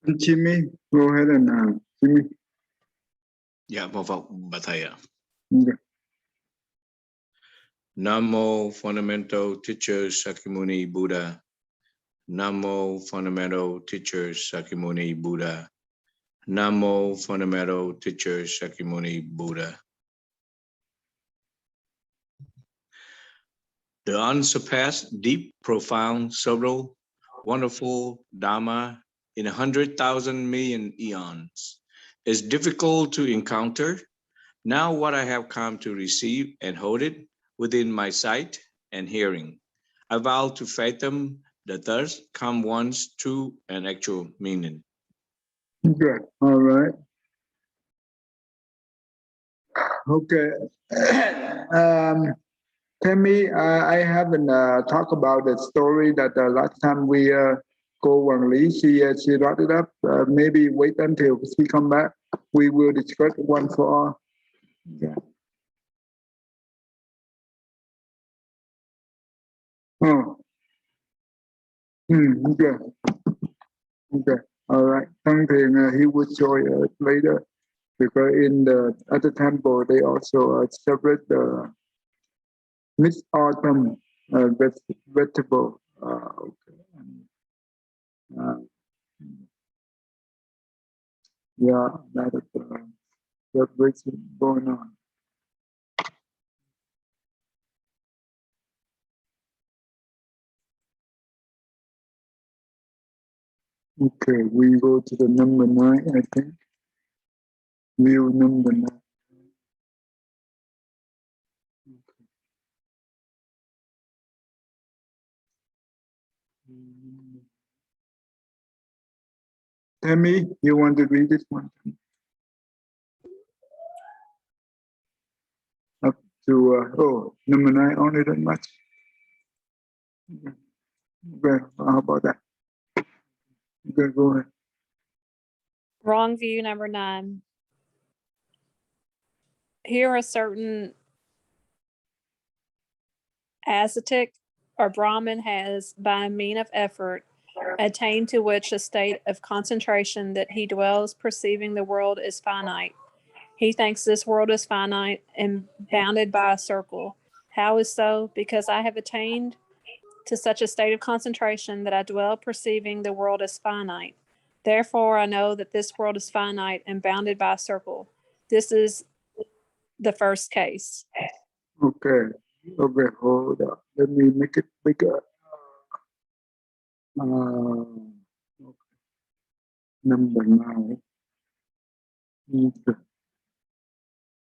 And Jimmy, go ahead and Jimmy. Dạ, vâng vâng, bà thầy ạ. Okay. Namo Fundamental Teacher Shakyamuni Buddha. Namo Fundamental Teacher Shakyamuni Buddha. Namo Fundamental Teacher Shakyamuni Buddha. The unsurpassed, deep, profound, subtle, wonderful Dharma in 100,000 million eons is difficult to encounter. Now what I have come to receive and hold it within my sight and hearing, I vow to fathom the thus come once true and actual meaning. Good. All right. Okay. Tammy, I haven't talked about the story that last time we go Wang Li. She brought it up. Maybe wait until she come back. We will discuss one for all. Yeah. Oh. Okay. Okay. All right. Something he will show us later because in the other temple they also celebrate the Mid Autumn vegetable. Okay. Yeah, that is what's going on. Okay, we go to the number 9, I think. View number 9. Tammy, you want to read this one? Up to, number 9, only that much. Okay, how about that? Okay, go ahead. Wrong view number 9. Here a certain ascetic or Brahmin has, by mean of effort, attained to which a state of concentration that he dwells perceiving the world is finite. He thinks this world is finite and bounded by a circle. How is so? Because I have attained to such a state of concentration that I dwell perceiving the world as finite. Therefore, I know that this world is finite and bounded by a circle. This is the first case. Okay, okay, hold on. Let me make it bigger. Okay. Number 9.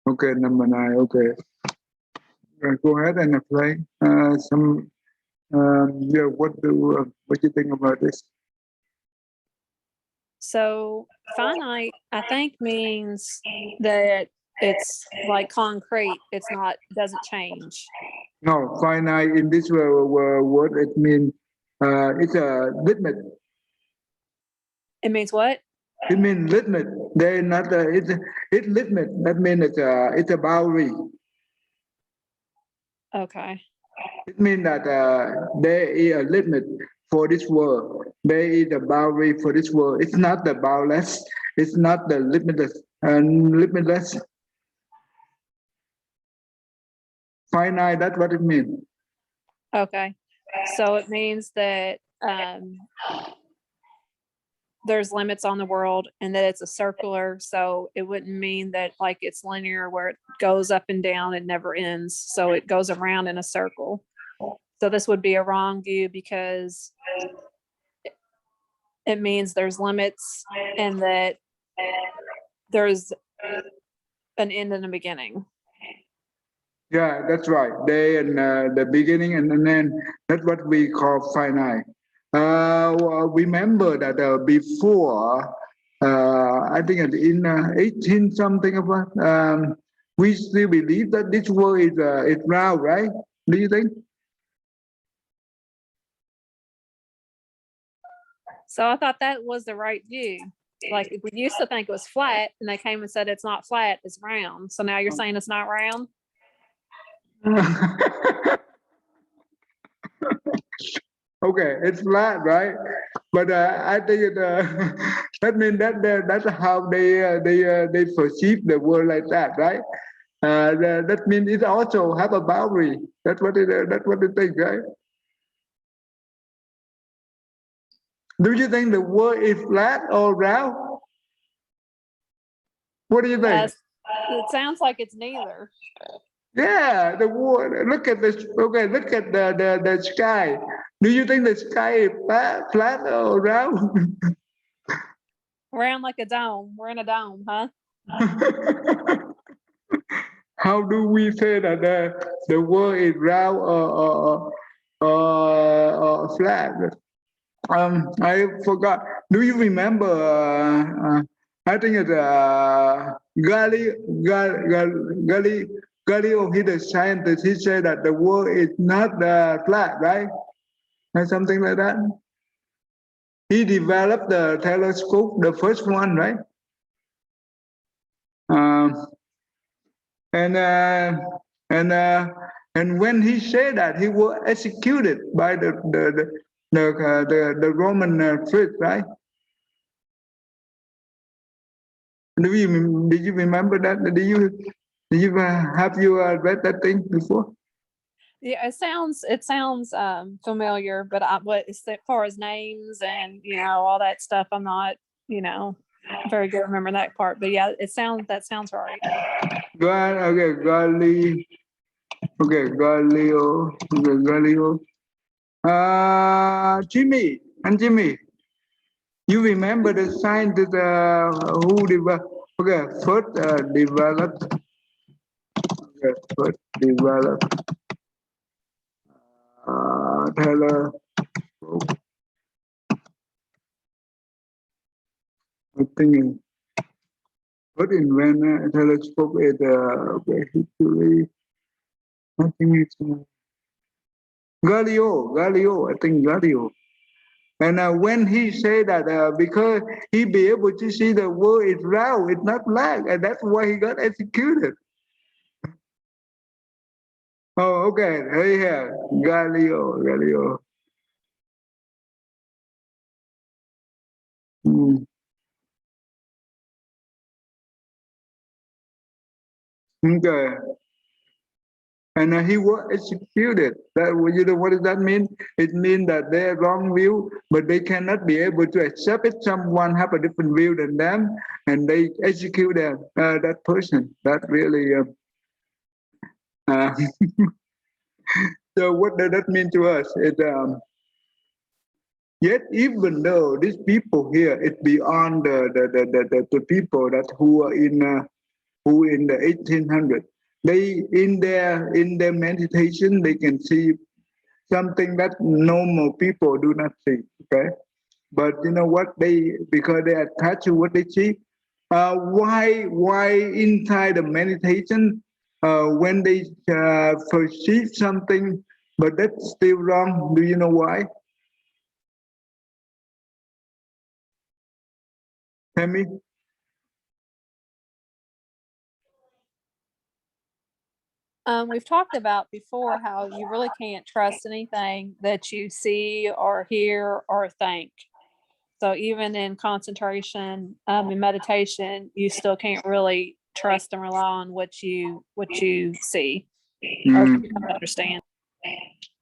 Okay, number 9. Okay. Go ahead and apply some. Yeah, what do you think about this? So finite, I think, means that it's like concrete. It's not, doesn't change. No, finite in this word it means it's a limit. It means what? It means limit. They're not. It's limit. That means it's a boundary. Okay. It means that there is a limit for this world. There is a boundary for this world. It's not the boundless. It's not the limitless. Limitless. Finite. That's what it means. Okay. So it means that there's limits on the world and that it's a circular. So it wouldn't mean that like it's linear where it goes up and down and never ends. So it goes around in a circle. So this would be a wrong view because it means there's limits and that there's an end and a beginning. Yeah, that's right. They and the beginning and then that's what we call finite. Remember that before, I think in 18 something of we still believe that this world is round, right? Do you think? So I thought that was the right view. Like we used to think it was flat and they came and said it's not flat, it's round. So now you're saying it's not round? Okay, it's flat, right? But I think That means that's how they perceive the world like that, right? That means it also have a boundary. That's what they think, right? Do you think the world is flat or round? What do you think? Yes, it sounds like it's neither. Yeah, the world. Look at this. Okay, look at the sky. Do you think the sky is flat or round? Round like a dome. We're in a dome, huh? How do we say that the world is round or flat? I forgot. Do you remember? I think it's Galileo. He's a scientist. He said that the world is not flat, right? Or something like that. He developed the telescope, the first one, right? Um, and uh, and uh, and when he said that, he was executed by the Roman troops, right? Did you remember that? Have you read that thing before? Yeah, it sounds familiar, but what as far as names and all that stuff, I'm not very good at remembering that part. But yeah, that sounds right. Galileo. Jimmy, you remember the scientist who developed? Okay, first developed telescope. I think first invented telescope is history. I think it's Galileo. I think Galileo. And when he said that because he be able to see the world is round, it's not black, and that's why he got executed. Oh, okay. Here, Galileo. Mm. Okay. And he was executed. That what does that mean? It means that they have wrong view, but they cannot be able to accept it. Someone have a different view than them, and they execute that person. That really. Uh, so what does that mean to us? Yet, even though these people here, it's beyond the people that who in the 1800s, they in their meditation they can see something that normal people do not see. Okay, but you know what? Because they attach to what they see. Why inside the meditation when they perceive something, but that's still wrong? Do you know why? Tell me. We've talked about before how you really can't trust anything that you see or hear or think. So even in concentration, in meditation, you still can't really trust and rely on what you see or Mm. understand.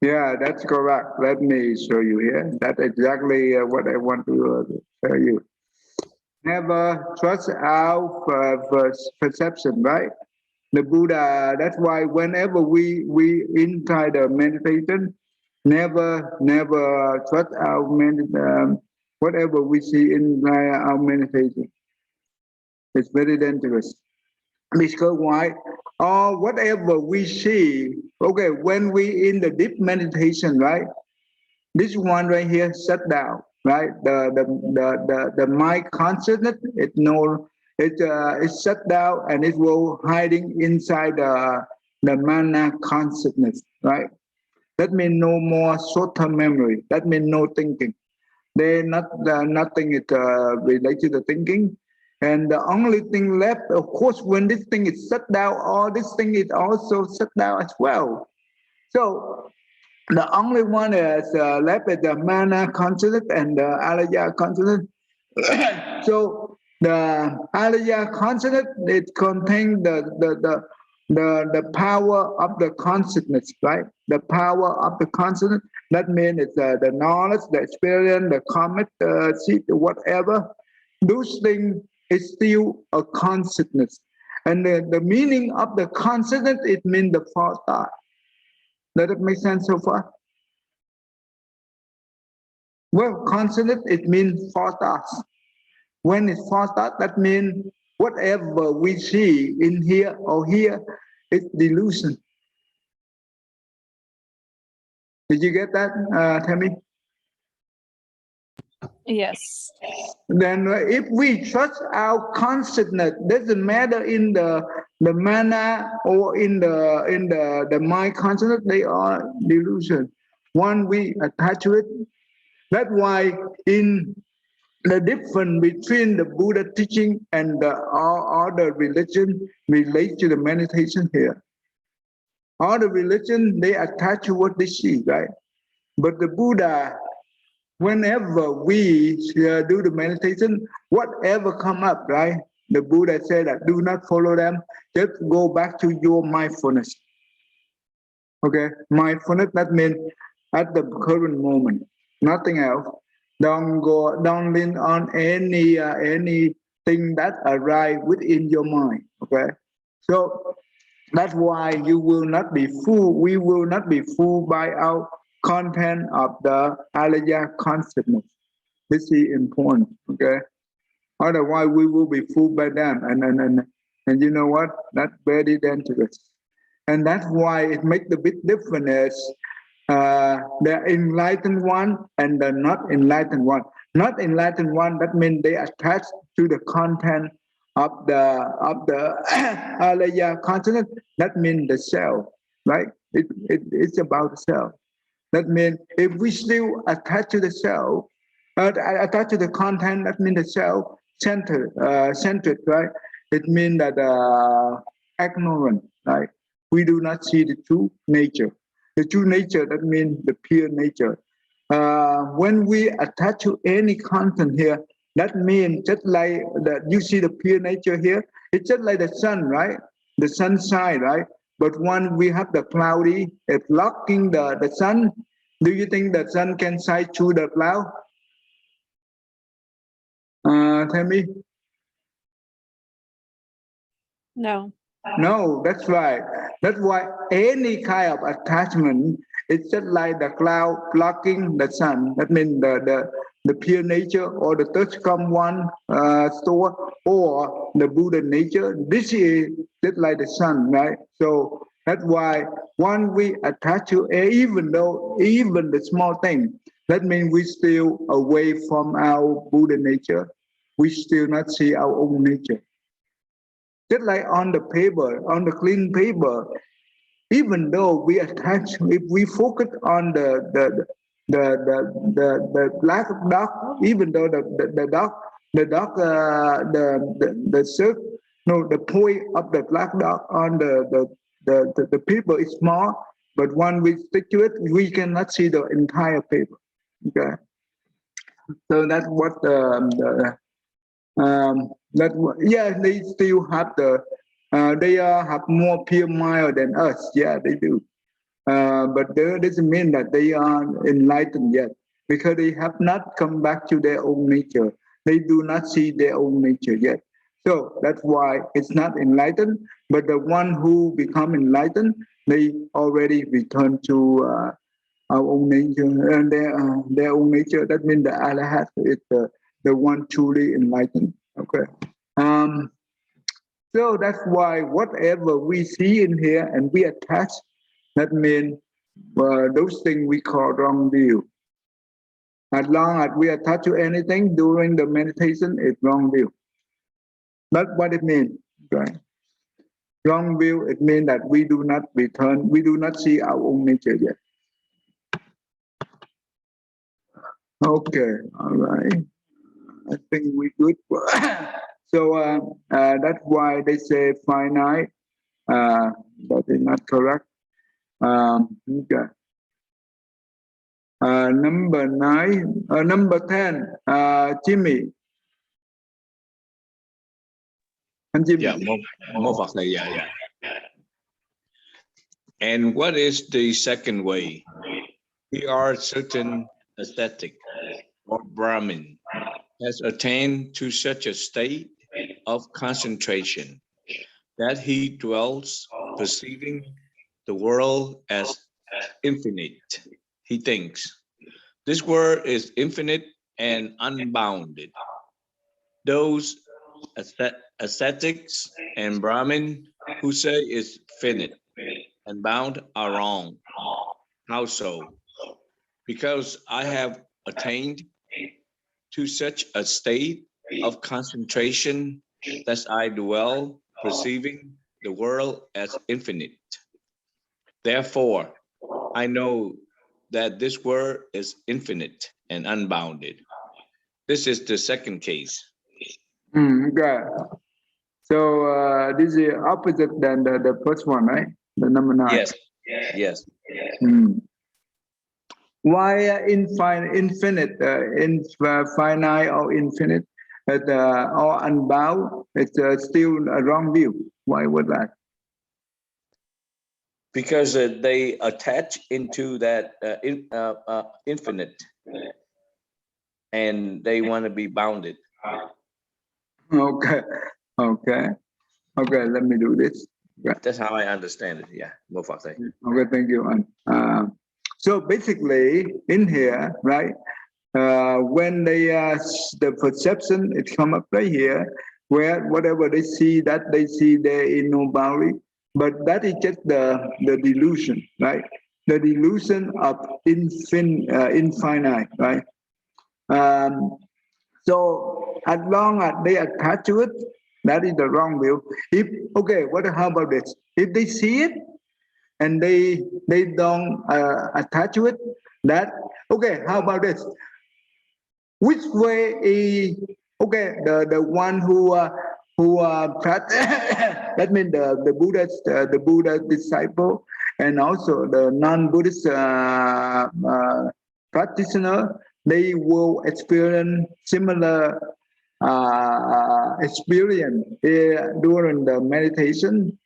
Yeah, that's correct. Let me show you here. That's exactly what I want to tell you. Never trust our perception, right? The Buddha. That's why whenever we inside the meditation, never trust our whatever we see in our meditation. It's very dangerous. Because why? Or whatever we see. Okay, when we in the deep meditation, right? This one right here shut down, right? The mind consciousness, it's shut down and it will hiding inside the mana consciousness, right? That means no more short-term memory. That means no thinking. They not nothing is related to thinking. And the only thing left, of course, when this thing is shut down, all this thing is also shut down as well. So the only one is left is the mana consciousness and the alaya consciousness. So the Alaya consonant, it contains the power of the consciousness, right? The power of the consonant. That means it's the knowledge, the experience, the comet, seed, whatever. Those things is still a consciousness. And the meaning of the consonant, it means the thought. Does it make sense so far? Well, consonant, it means thoughts. When it's thought, that means whatever we see in here or here, it's delusion. Did you get that, Tammy? Yes. Then if we trust our consciousness, doesn't matter in the mana or in the mind consciousness, they are delusion. One we attach to it. That's why in the difference between the Buddha teaching and all other religion relate to the meditation here. All the religion, they attach to what they see, right? But the Buddha, whenever we do the meditation, whatever come up, right? The Buddha said that do not follow them, just go back to your mindfulness. Okay, mindfulness, that means at the current moment, nothing else. Don't lean on anything that arrive within your mind. Okay, so that's why you will not be fooled. We will not be fooled by our content of the Alaya consciousness. This is important. Okay, otherwise we will be fooled by them, and you know what? That's very dangerous. And that's why it makes the big difference the enlightened one and the not enlightened one. Not enlightened one, that means they attach to the content of the alaya consciousness. That means the self, right? It's about the self. That means if we still attach to the self, attach to the content, that means the self centered, right? It means that ignorant, right? We do not see the true nature. The true nature, that means the pure nature. When we attach to any content here, that means just like that you see the pure nature here, it's just like the sun, right? The sunshine, right? But when we have the cloudy, it's blocking the sun. Do you think the sun can shine through the cloud? Tell me. No. No, that's right. That's why any kind of attachment, it's just like the cloud blocking the sun. That means the pure nature or the touch come one store or the Buddha nature. This is just like the sun, right? So that's why when we attach to even the small thing, that means we still away from our Buddha nature. We still not see our own nature. Just like on the paper, on the clean paper, even though we attach, if we focus on the black dot, even though the circle, no, the point of the black dot on the paper is small, but when we stick to it, we cannot see the entire paper. Okay, so that's what that yeah, they still have they have more pure mind than us. Yeah, they do. But that doesn't mean that they are enlightened yet, because they have not come back to their own nature. They do not see their own nature yet. So that's why it's not enlightened. But the one who become enlightened, they already return to our own nature and their own nature. That means the Arahat is the one truly enlightened. Okay. Um, so that's why whatever we see in here and we attach, that means those things we call wrong view. As long as we attach to anything during the meditation, it's wrong view. That's what it means. Right? Wrong view, it means that we do not return, we do not see our own nature yet. Okay, all right. I think we good. So that's why they say finite. That is not correct. Okay. Number 9, number 10, Jimmy. Anh Jim. Yeah, more Fakta, yeah. And what is the second way? Here are certain ascetic or Brahmin has attained to such a state of concentration that he dwells perceiving the world as infinite. He thinks this world is infinite and unbounded. Those ascetics and Brahmin who say it's finite and bound are wrong. How so? Because I have attained to such a state of concentration that I dwell perceiving the world as infinite. Therefore, I know that this world is infinite and unbounded. This is the second case. Okay. So this is opposite than the first one, right? The number 9. Yes. Hmm. Why infinite, finite or infinite, or unbound? It's still a wrong view. Why was that? Because they attach into that infinite and they want to be bounded. Okay. Let me do this. Okay. That's how I understand it. Yeah, no fuck say. Okay, thank you. So basically, in here, right? When the perception it come up right here, where whatever they see, that they see there in no boundary, but that is just the delusion, right? The delusion of infinite, right? So as long as they attach to it, that is the wrong view. How about this? If they see it and they don't attach to it, that okay. How about this? Which way is okay? The one who that means the Buddha disciple, and also the non-Buddhist practitioner, they will experience similar experience during the meditation.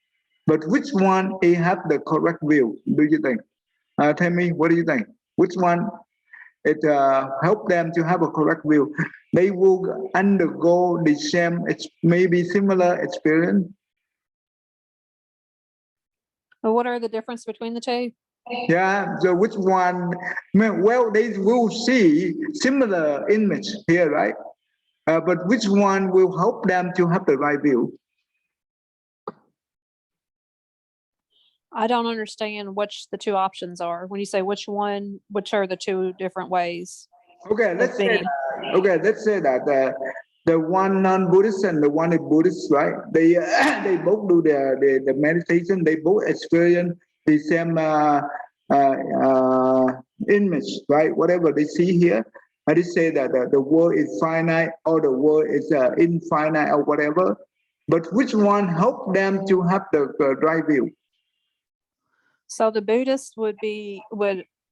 But which one have the correct view? Do you think? Tell me, what do you think? Which one it help them to have a correct view? They will undergo the same, maybe similar experience. Well, what are the difference between the two? Yeah, so which one? Well, they will see similar image here, right? But which one will help them to have the right view? I don't understand which the two options are. When you say which one, which are the two different ways? Okay, let's say that the one non-Buddhist and the one is Buddhist, right? They they both do the meditation. They both experience the same image, right? Whatever they see here, I just say that the world is finite or the world is infinite or whatever. But which one help them to have the right view? So the Buddhist would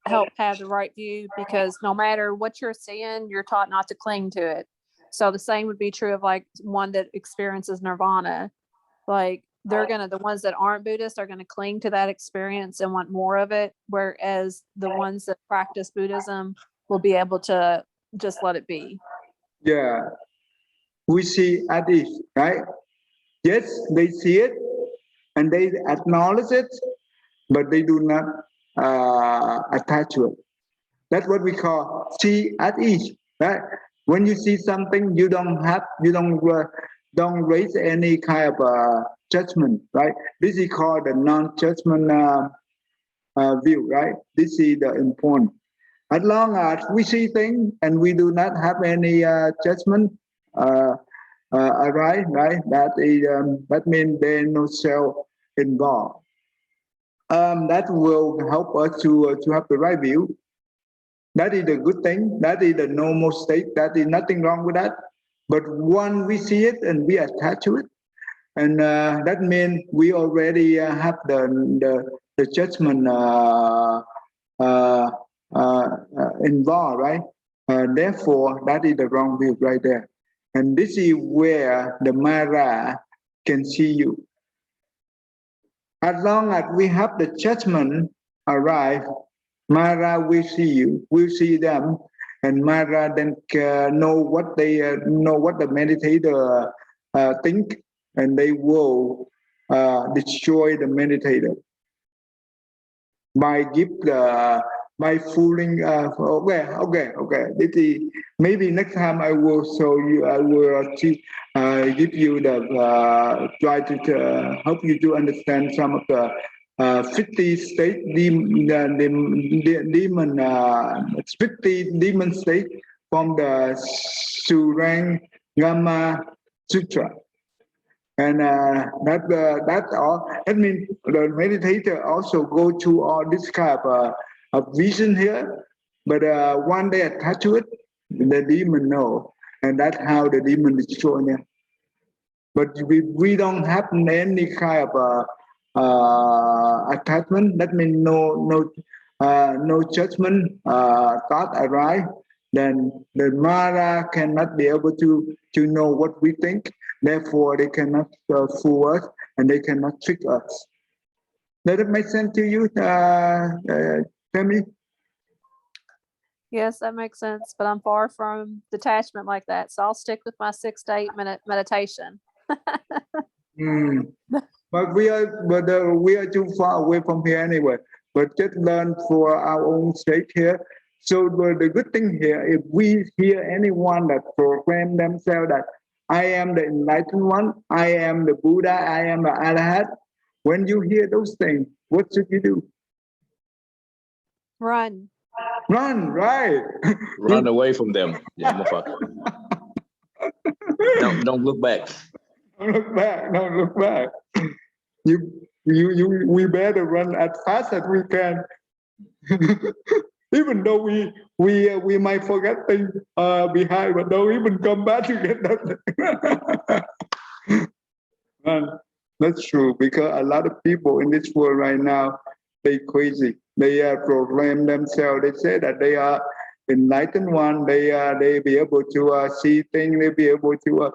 help have the right view, because no matter what you're seeing, you're taught not to cling to it. So the same would be true of like one that experiences nirvana. Like the ones that aren't Buddhist are going to cling to that experience and want more of it, whereas the ones that practice Buddhism will be able to just let it be. Yeah, we see at this, right? Yes, they see it and they acknowledge it, but they do not attach to it. That's what we call see at ease, right? When you see something, you don't raise any kind of judgment, right? This is called the non-judgment view, right? This is the important. As long as we see things and we do not have any judgment arise, right? That means there is no self involved. That will help us to have the right view. That is a good thing. That is the normal state. That is nothing wrong with that. But when we see it and we attach to it, and that means we already have the judgment involved, right? Therefore, that is the wrong view right there. And this is where the Mara can see you. As long as we have the judgment arrive, Mara will see you, will see them, and Mara then know what they know what the meditator think, and they will destroy the meditator by fooling. Okay. This is, maybe next time I will show you. I will give you the try to help you to understand some of the 50 state demon 50 demon state from the Surangama Sutra. And that's all. That means the meditator also go to all this kind of vision here, but one day attached to it, the demon know, and that's how the demon destroy them. But we don't have any kind of attachment. That means no judgment thought arise. Then the Mara cannot be able to know what we think. Therefore, they cannot fool us and they cannot trick us. Does it make sense to you, Tammy? Yes, that makes sense, but I'm far from detachment like that. So I'll stick with my 6 to 8 minute meditation. But we are too far away from here anyway. But just learn for our own sake here. So the good thing here, if we hear anyone that proclaim themselves that I am the enlightened one, I am the Buddha, I am the Arahant, when you hear those things, what should you do? Run. Run, right? Run away from them. Yeah, motherfucker. Don't look back. Don't look back. Don't look back. We better run as fast as we can. Even though we might forget things behind, but don't even come back to get that. And that's true, because a lot of people in this world right now, they crazy. They proclaim themselves. They say that they are enlightened one. They be able to see things. They be able to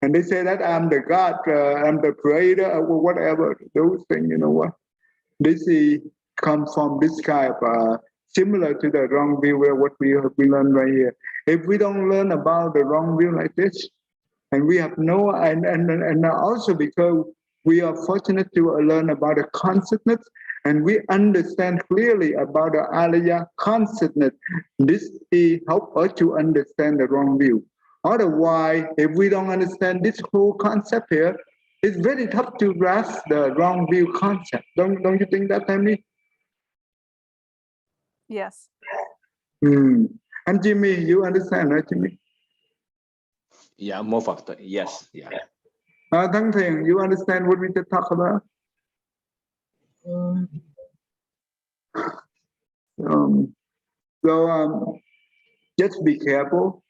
and they say that I'm the God, I'm the creator, or whatever. Those things, you know what? This is come from this kind of similar to the wrong view where what we learn right here. If we don't learn about the wrong view like this, and we have no, and also because we are fortunate to learn about the consciousness, and we understand clearly about the Alaya consciousness. This help us to understand the wrong view. Otherwise, if we don't understand this whole concept here, it's very tough to grasp the wrong view concept. Don't you think that, Tammy? Yes. And Jimmy, you understand, right, Jimmy? Yeah, more factor. Yes. Yeah. Thang Theng, you understand what we just talk about? Just be careful.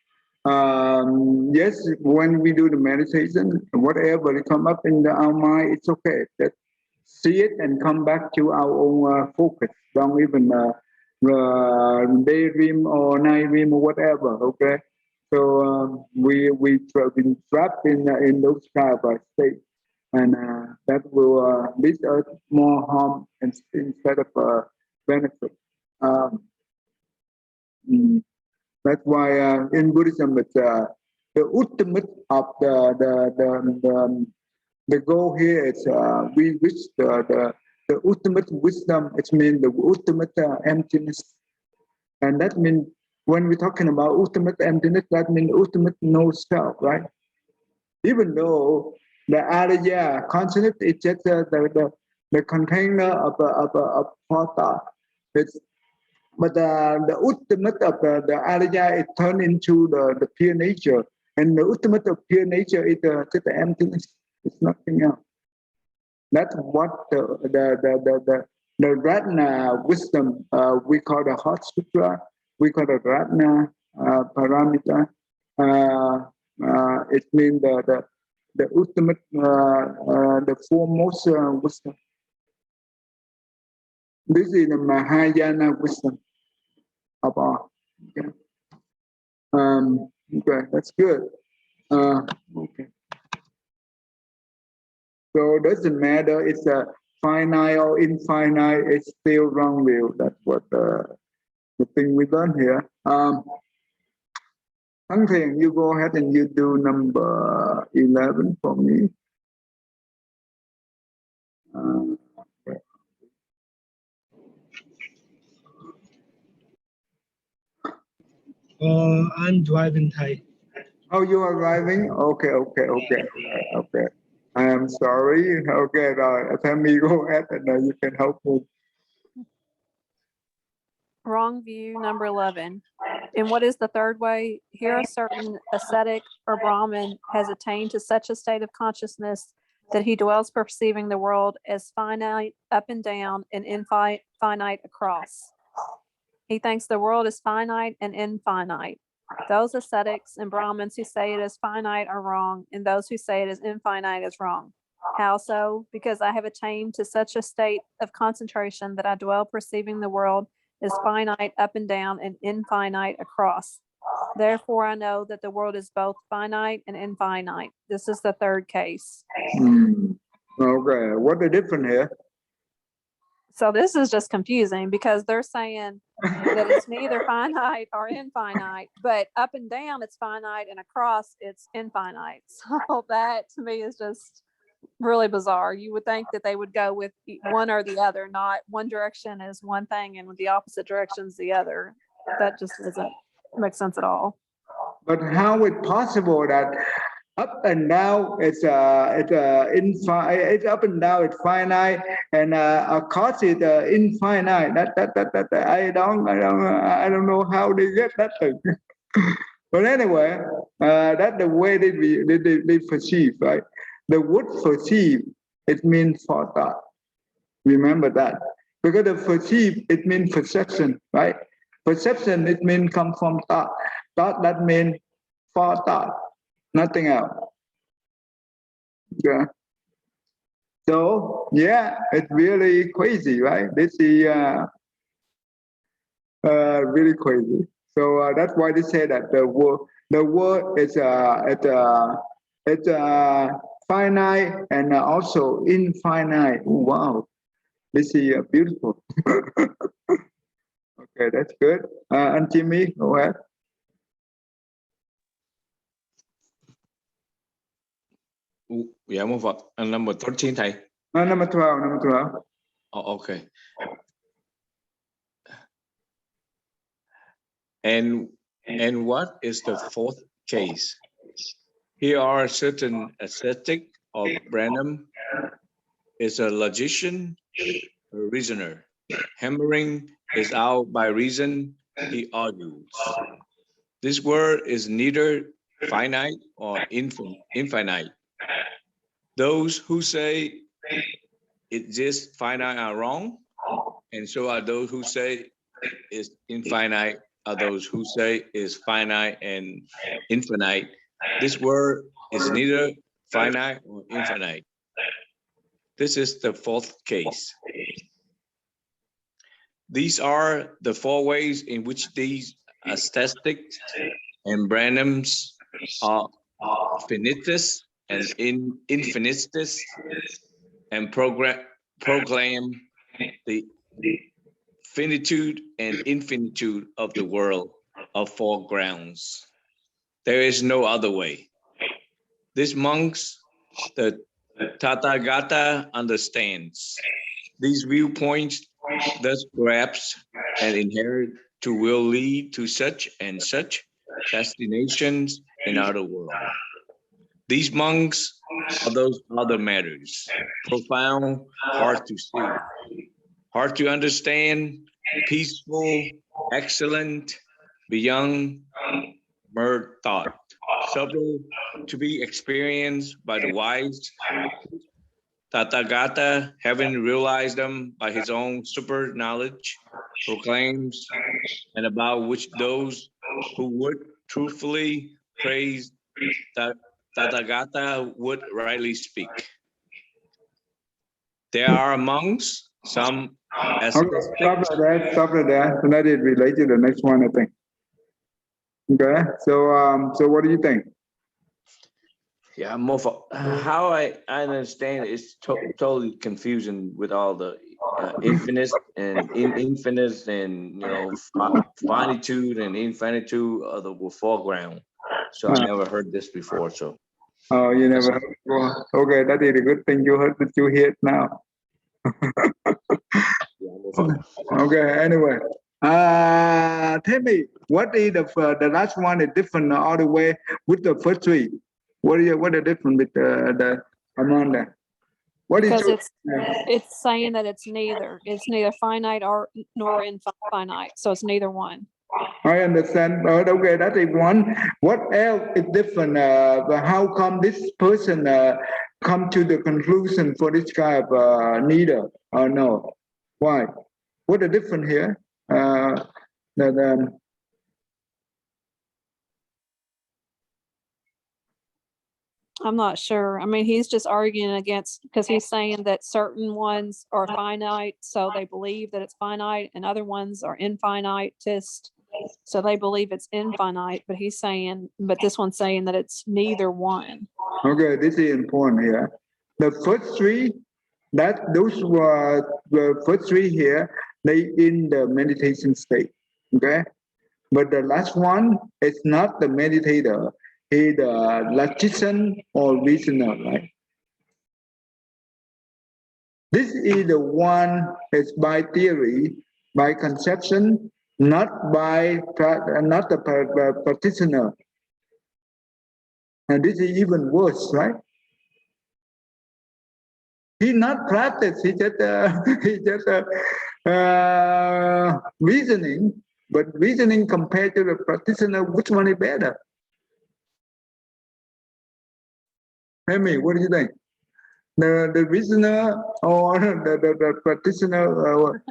Yes, when we do the meditation, whatever come up in our mind, it's okay. Just see it and come back to our own focus. Don't even daydream or night dream or whatever. Okay, so we been trapped in those kind of states, and that will lead us more harm instead of benefit. Um, That's why in Buddhism, it's the ultimate of the goal here is we reach the ultimate wisdom. It means the ultimate emptiness, and that means when we're talking about ultimate emptiness, that means ultimate no self, right? Even though the Arya consciousness is just the container of thought. It's but the ultimate of the Alaya is turned into the pure nature. And the ultimate of pure nature is just the emptiness. It's nothing else. That's what the Ratna wisdom, we call the Heart Sutra, we call the Ratna Paramita. It means the ultimate, the foremost wisdom. This is the Mahayana wisdom of all. Okay. Okay, that's good. Okay. So doesn't matter it's a finite or infinite, it's still wrong view. That's what the thing we learn here. Thắng Thiền, you go ahead and you do number 11 for me. I'm driving Thai. Oh, you are driving? Okay. I am sorry. Okay, tell me, go ahead and you can help me. Wrong view, number 11. In what is the third way? Here, a certain ascetic or Brahmin has attained to such a state of consciousness that he dwells perceiving the world as finite up and down and infinite across. He thinks the world is finite and infinite. Those ascetics and Brahmins who say it is finite are wrong, and those who say it is infinite is wrong. How so? Because I have attained to such a state of concentration that I dwell perceiving the world as finite up and down and infinite across. Therefore, I know that the world is both finite and infinite. This is the third case. Okay, what the difference here? So this is just confusing because they're saying that it's neither finite or infinite, but up and down it's finite and across it's infinite. So that to me is just really bizarre. You would think that they would go with one or the other, not one direction is one thing and with the opposite direction is the other. That just doesn't make sense at all. But how is possible that up and down it's infinite, it's up and down it's finite, and across is infinite? That I don't know how they get that thing. But anyway, that's the way they perceive, right? The word perceive, it means forethought. Remember that. Because the perceive, it means perception, right? Perception, it means come from thought. Thought, that means forethought, nothing else. Yeah. So, yeah, it's really crazy, right? This is really crazy. So that's why they say that the world is finite and also infinite. Wow, this is beautiful. Okay, that's good. And Jimmy, go ahead. Yeah, move on. Number 13, thầy. Number 12. Oh, okay. And what is the fourth case? Here are certain ascetic of Branham is a logician, a reasoner. Hammering is out by reason, he argues. This word is neither finite or infinite. Those who say it's just finite are wrong, and so are those who say it's infinite, are those who say it's finite and infinite. This word is neither finite or infinite. This is the fourth case. These are the four ways in which these ascetics and Branhams are finitus and infinitus and proclaim the finitude and infinitude of the world of four grounds. There is no other way. These monks, the Tathagata understands. These viewpoints thus grasp and inherit to will lead to such and such destinations in other world. These monks are those other matters, profound, hard to see, hard to understand, peaceful, excellent, beyond mere thought, subtle to be experienced by the wise. Tathagata, having realized them by his own super knowledge, proclaims, and about which those who would truthfully praise Tathagata would rightly speak. There are amongst some as Okay, stop right there. So let it relate to the next one, I think. Okay, so what do you think? Yeah, more for how I understand it's totally confusing with all the infinite and infinite and finitude and infinitude of the foreground. So I Uh, never heard this before. So oh, you that's never heard before. Okay, that is a good thing you heard that you hear it now. yeah, more Okay. for- Okay. Anyway, tell me, what is the last one is different all the way with the first three? What the difference with the among them? What is because your it's saying that it's neither finite or nor infinite, so it's neither one. I understand. Okay, that is one. What else is different? How come this person come to the conclusion for this kind of neither or no? Why? What the difference here? That I'm not sure. I mean, he's just arguing against because he's saying that certain ones are finite, so they believe that it's finite, and other ones are infinitist, so they believe it's infinite. But this one's saying that it's neither one. okay, this is important here. The first three, those were the first three here, they in the meditation state. Okay, but the last one is not the meditator. He the logician or reasoner, right? This is the one is by theory, by conception, not by not the practitioner. And this is even worse, right? He not practice. He just he just reasoning. But reasoning compared to the practitioner, which one is better? Tell me, what do you think? The reasoner or the practitioner?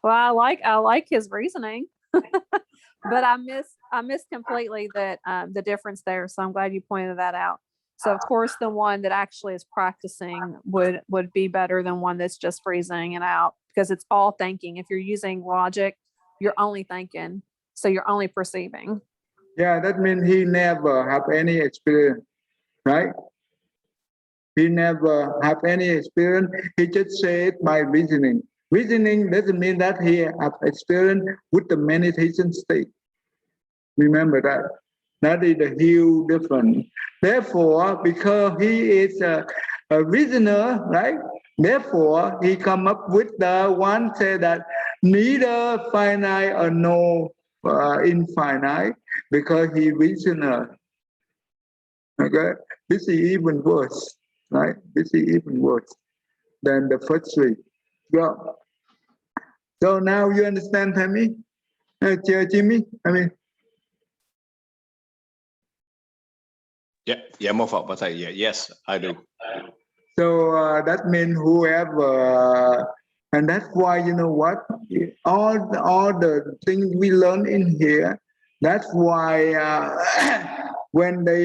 Well, I like his reasoning, but I miss completely that the difference there. So I'm glad you pointed that out. So of course, the one that actually is practicing would be better than one that's just reasoning it out because it's all thinking. If you're using logic, you're only thinking, so you're only perceiving. Yeah, that means he never have any experience, right? He never have any experience. He just say it by reasoning. Reasoning doesn't mean that he have experience with the meditation state. Remember that. That is a huge difference. Therefore, because he is a reasoner, right? Therefore, he come up with the one say that neither finite or no infinite because he reasoner. Okay, this is even worse, right? This is even worse than the first three. Well, so now you understand, Tammy? Jimmy? I mean, yeah, more for but yeah, yes, I do. so that means whoever, and that's why you know what, all the things we learn in here. That's why when they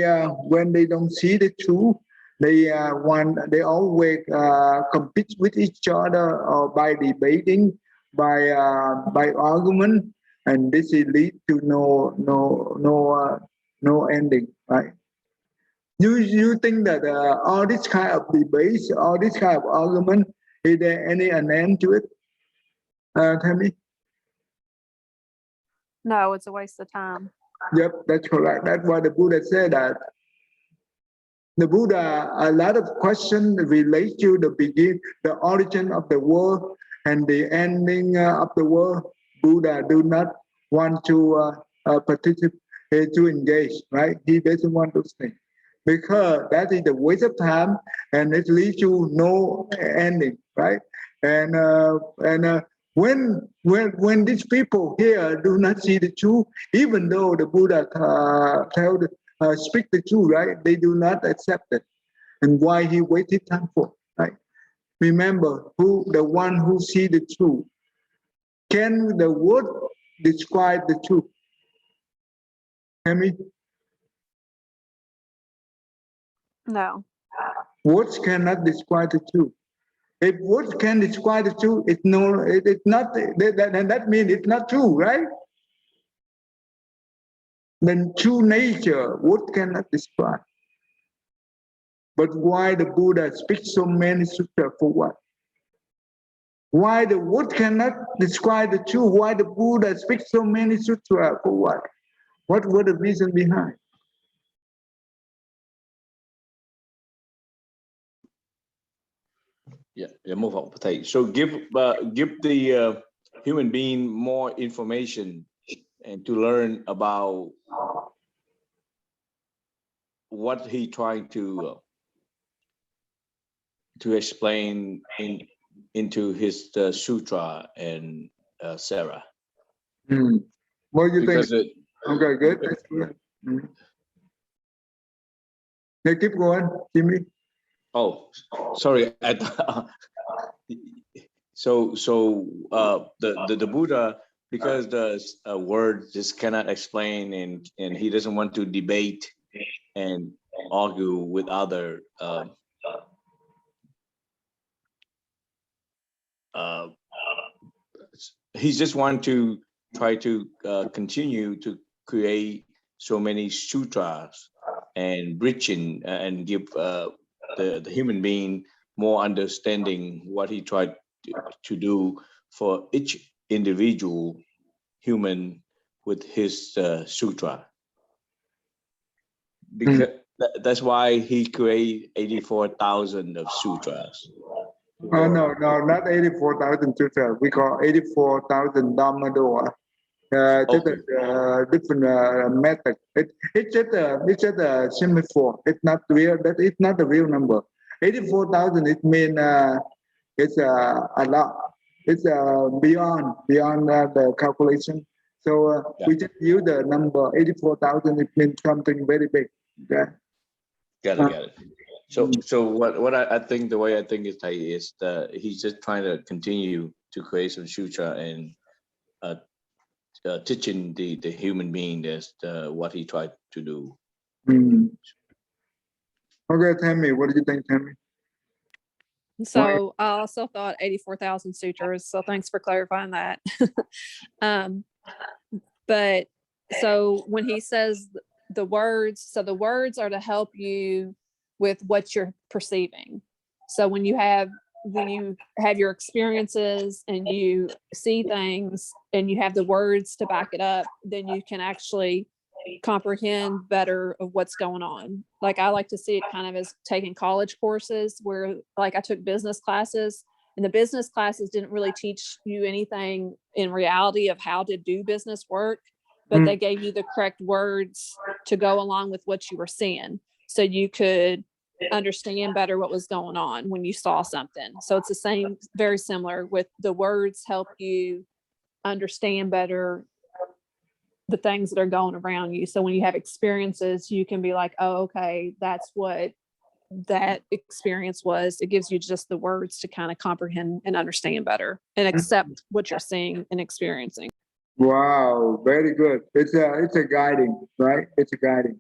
don't see the truth, they always compete with each other or by debating, by argument, and this will lead to no ending, right? You think that all this kind of debates, all this kind of argument, is there any an end to it? Tell me. No, it's a waste of time. Yep, that's correct. That's why the Buddha said that. The Buddha, a lot of questions relate to the origin of the world and the ending of the world. Buddha do not want to participate, to engage, right? He doesn't want those things because that is a waste of time and it leads to no ending, right? And when these people here do not see the truth, even though the Buddha speak the truth, right? They do not accept it. And why he waited time for, right? Remember, the one who see the truth. Can the word describe the truth? Can we? No. Words cannot describe the truth. If words can describe the truth, it's not. That means it's not true, right? Then true nature, words cannot describe. But why the Buddha speaks so many sutras for what? Why the wood cannot describe the truth? Why the Buddha speaks so many sutras for what? What were the reason behind? Yeah, move on. So give the human being more information and to learn about what he trying to explain into his Sutra and Sarah. What do you think? Because it, Okay, good. That's good. Now keep going, Jimmy. oh, sorry. So the Buddha, because the word just cannot explain, and he doesn't want to debate and argue with other he just want to try to continue to create so many sutras and bridging and give the human being more understanding what he tried to do for each individual human with his sutra. Because that's why he created 84,000 of sutras. Oh, no, not 84,000 sutras. We call 84,000 Dhamma. Just Okay. a different method. It's just a semaphore. It's not real. That it's not the real number. 84,000. It means it's a lot. It's beyond the calculation. So we just use the number 84,000. It means something very big. Okay. Got it. So what I think, the way I think is that he's just trying to continue to create some sutra and teaching the human being that's what he tried to do. Okay, Tammy, what do you think, Tammy? So I also thought 84,000 sutras. So thanks for clarifying that. But so when he says the words, so the words are to help you with what you're perceiving. So when you have your experiences and you see things and you have the words to back it up, then you can actually comprehend better of what's going on. Like I like to see it kind of as taking college courses where like I took business classes, and the business classes didn't really teach you anything in reality of how to do business work, but they gave you the correct words to go along with what you were seeing. So you could understand better what was going on when you saw something. So it's the same, very similar with the words help you understand better the things that are going around you. So when you have experiences, you can be like, oh, okay, that's what that experience was. It gives you just the words to kind of comprehend and understand better and accept what you're seeing and experiencing. Wow, very good. It's a guiding, right? It's a guiding.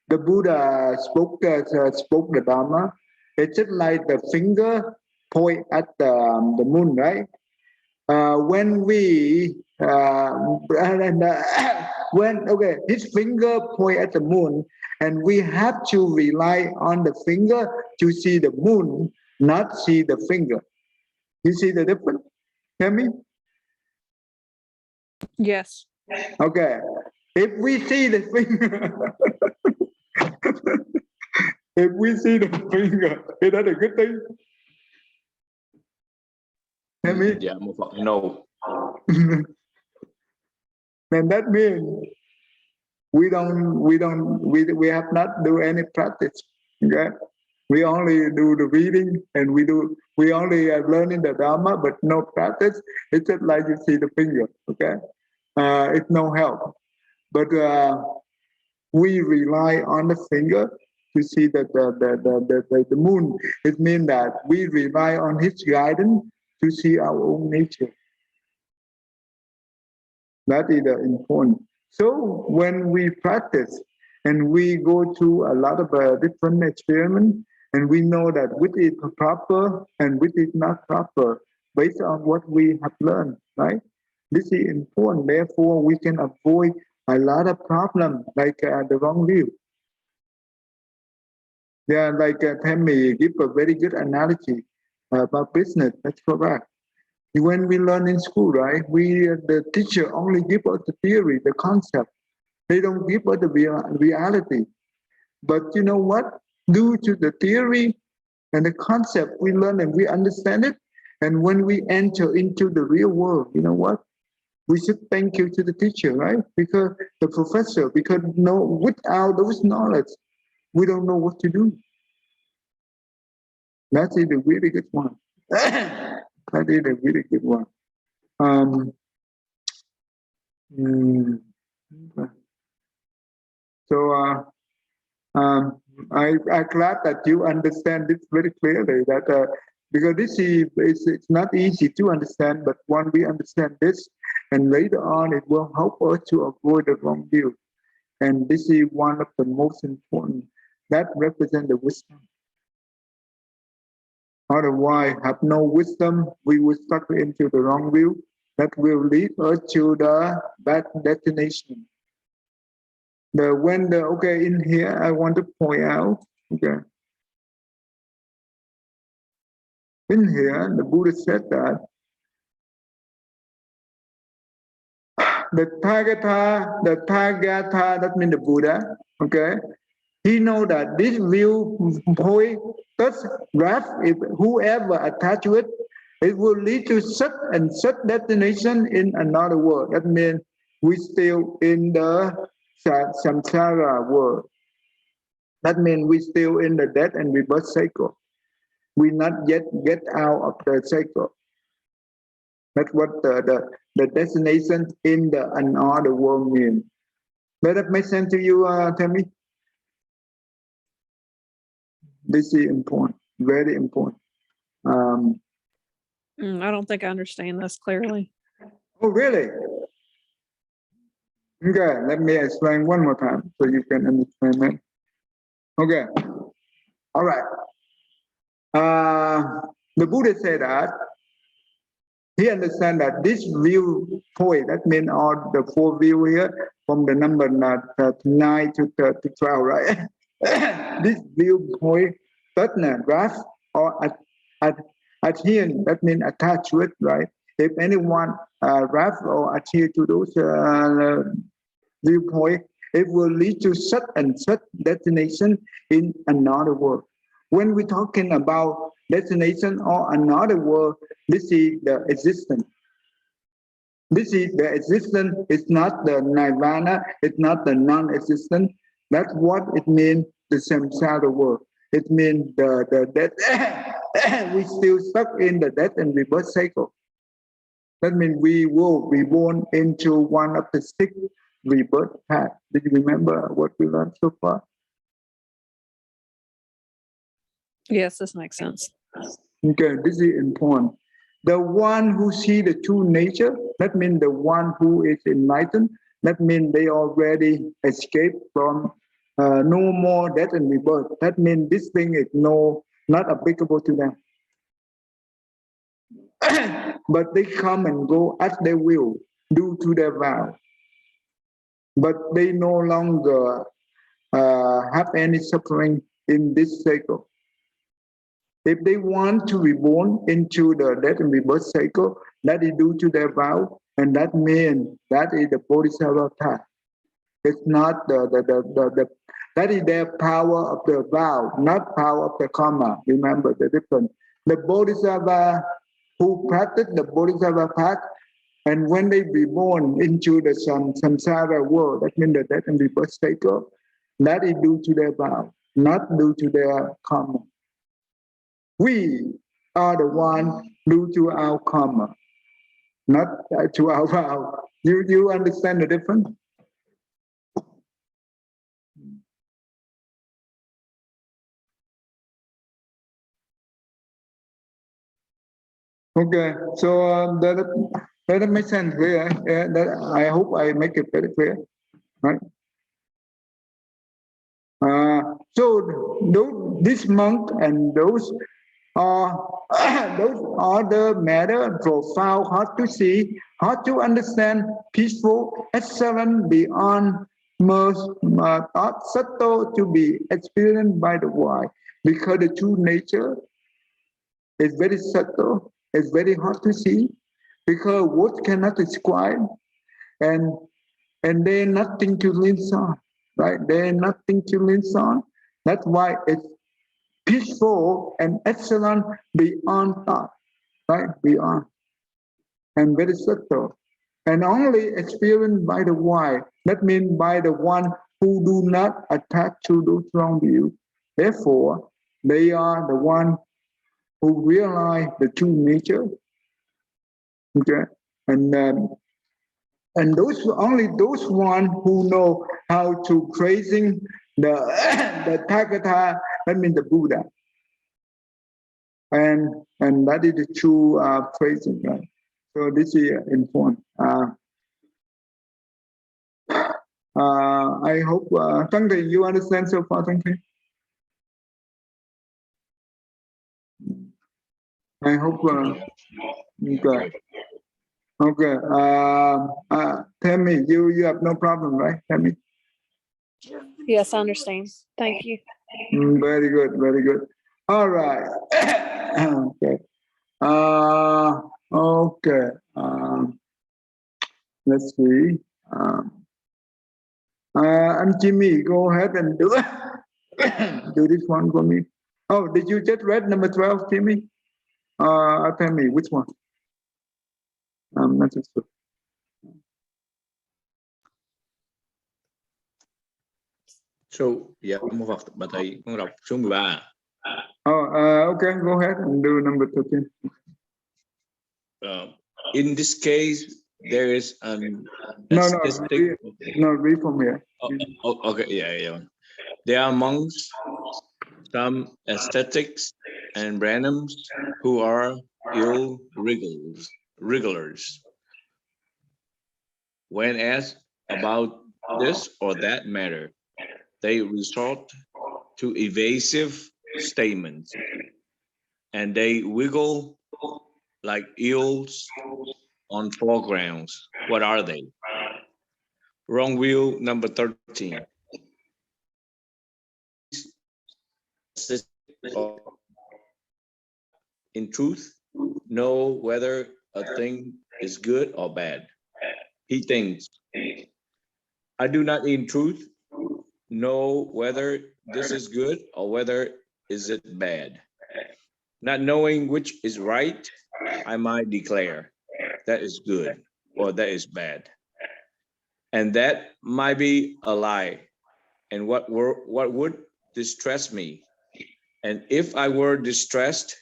The Buddha spoke the Dharma. It's just like the finger point at the moon, right? When we his finger point at the moon, and we have to rely on the finger to see the moon, not see the finger. You see the difference? Hear me? Yes. Okay. If we see the finger, if we see the finger, is that a good thing? Hear me? Yeah, no. Then that means we have not do any practice. Okay, we only do the reading and we only are learning the Dharma, but no practice. It's just like you see the finger. Okay, it's no help. But we rely on the finger to see the moon. It means that we rely on his guidance to see our own nature. That is important. So when we practice and we go through a lot of different experiments, and we know that which is proper and which is not proper based on what we have learned, right? This is important. Therefore, we can avoid a lot of problems like the wrong view. Yeah, like Tammy give a very good analogy about business. That's correct. When we learn in school, right, the teacher only give us the theory, the concept. They don't give us the reality. But you know what? Due to the theory and the concept we learn and we understand it, and when we enter into the real world, you know what? We should thank you to the teacher, right? Because the professor, because no, without those knowledge, we don't know what to do. That is a really good one. That is a really good one. Um, mm, so I'm glad that you understand this very clearly. That because this is it's not easy to understand, but when we understand this, and later on it will help us to avoid the wrong view. And this is one of the most important that represent the wisdom. Otherwise, have no wisdom, we will stuck into the wrong view that will lead us to the bad destination. Okay, in here I want to point out, okay, in here the Buddha said that the Tagatha, that means the Buddha, okay, he know that this viewpoint, touch, graph, if whoever attached to it, it will lead to such and such destination in another world. That means we still in the samsara world. That means we still in the death and rebirth cycle. We not yet get out of the cycle. That's what the destination in the another world means. Does that make sense to you, Tammy? This is important, very important. I don't think I understand this clearly. Oh, really? Okay, let me explain one more time so you can understand it. Okay, all right. The Buddha said that he understand that this viewpoint, that means all the four view here, from the number 9 to 12, right? This viewpoint, doesn't grasp or adhere, that means attach to it, right? If anyone grasp or adhere to those viewpoint, it will lead to such and such destination in another world. When we're talking about destination or another world, this is the existence. This is the existence. It's not the nirvana. It's not the non-existent. That's what it means. The samsara world. It means the death. We still stuck in the death and rebirth cycle. That means we will be born into one of the 6 rebirth paths. Did you remember what we learned so far? Yes, this makes sense. Okay, this is important. The one who see the true nature, that means the one who is enlightened, that means they already escaped from no more death and rebirth. That means this thing is not applicable to them. But they come and go as they will, due to their vow. But they no longer have any suffering in this cycle. If they want to be born into the death and rebirth cycle, that is due to their vow, and that means that is the Bodhisattva path. It's not that is their power of the vow, not power of the karma. Remember the difference. The Bodhisattva who practice the Bodhisattva path, and when they be born into the samsara world, that means the death and rebirth cycle, that is due to their vow, not due to their karma. We are the one due to our karma, not to our vow. You understand the difference? Okay, so that makes sense clear. Yeah, that I hope I make it very clear, right? So this monk and those are those are the matter profound, hard to see, hard to understand, peaceful, excellent beyond most thought subtle to be experienced by the wise, because the true nature is very subtle, it's very hard to see, because words cannot describe, and they're nothing to lean on, right? They're nothing to lean on. That's why it's peaceful and excellent beyond thought, right? Beyond, and very subtle, and only experienced by the wise. That means by the one who do not attach to those wrong views. Therefore, they are the one who realize the true nature. Okay, and those only those one who know how to praising the the Tathagata, that means the Buddha, and that is the true praising, right? So this is important. I hope Tăng Thị, you understand so far, Tăng Thị? I hope. Okay. Okay. Tell me, you have no problem, right? Tell me. Yes, I understand. Thank you. Very good. Very good. All right. Okay. Okay. Let's see. And Jimmy, go ahead and do do this one for me. Oh, did you just read number 12, Jimmy? Tell me which one. I'm not sure. So, dạ, một vật bà thầy con đọc số 13. Oh, okay, go ahead and do number 13. In this case, there is an No, aesthetic. read from here. Okay, yeah. There are amongst some aesthetics and randoms who are ill regulars. When asked about this or that matter, they resort to evasive statements, and they wiggle like eels on foregrounds. What are they? Wrong wheel number 13. In truth, know whether a thing is good or bad. He thinks, I do not in truth know whether this is good or whether is it bad. Not knowing which is right, I might declare that is good or that is bad. And that might be a lie. And what would distress me? And if I were distressed,